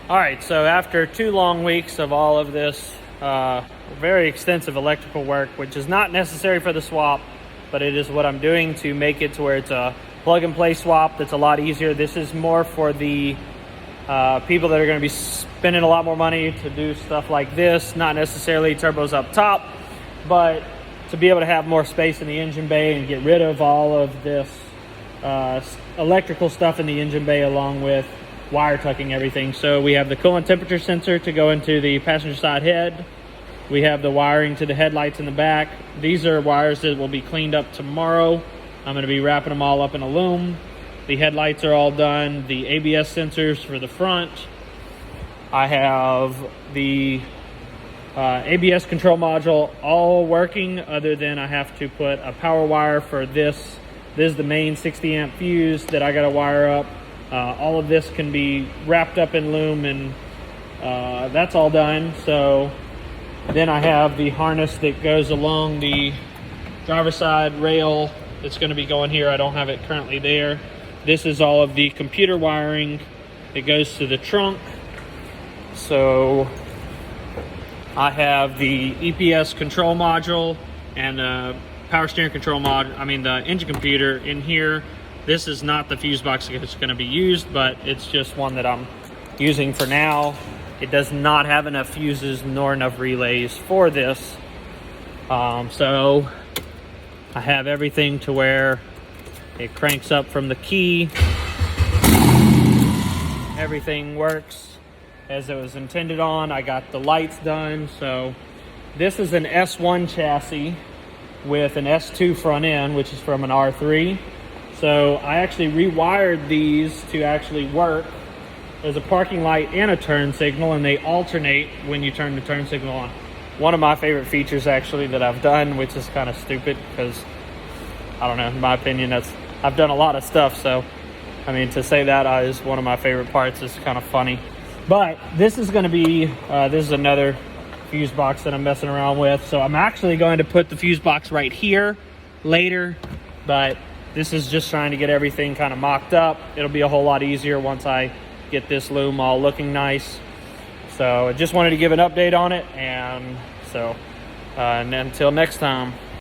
All right, so after 2 long weeks of all of this very extensive electrical work, which is not necessary for the swap, but it is what I'm doing to make it to where it's a plug and play swap that's a lot easier. This is more for the people that are going to be spending a lot more money to do stuff like this, not necessarily turbos up top, but to be able to have more space in the engine bay and get rid of all of this electrical stuff in the engine bay, along with wire tucking everything. So we have the coolant temperature sensor to go into the passenger side head. We have the wiring to the headlights in the back. These are wires that will be cleaned up tomorrow. I'm going to be wrapping them all up in a loom. The headlights are all done. The ABS sensors for the front. I have the ABS control module all working, other than I have to put a power wire for this. This is the main 60 amp fuse that I got to wire up. All of this can be wrapped up in loom, and that's all done. So then I have the harness that goes along the driver's side rail that's going to be going here. I don't have it currently there. This is all of the computer wiring that goes to the trunk. So I have the EPS control module and the power steering control the engine computer in here. This is not the fuse box that's going to be used, but it's just one that I'm using for now. It does not have enough fuses nor enough relays for this. So I have everything to where it cranks up from the key. Everything works as it was intended on. I got the lights done. So this is an S1 chassis with an S2 front end, which is from an R3. So I actually rewired these to actually work as a parking light and a turn signal, and they alternate when you turn the turn signal on. One of my favorite features actually that I've done, which is kind of stupid because, I don't know, in my opinion, I've done a lot of stuff, so I mean, to say that is one of my favorite parts is kind of funny. But this is going to be, this is another fuse box that I'm messing around with. So I'm actually going to put the fuse box right here later, but this is just trying to get everything kind of mocked up. It'll be a whole lot easier once I get this loom all looking nice. So I just wanted to give an update on it, and so and until next time.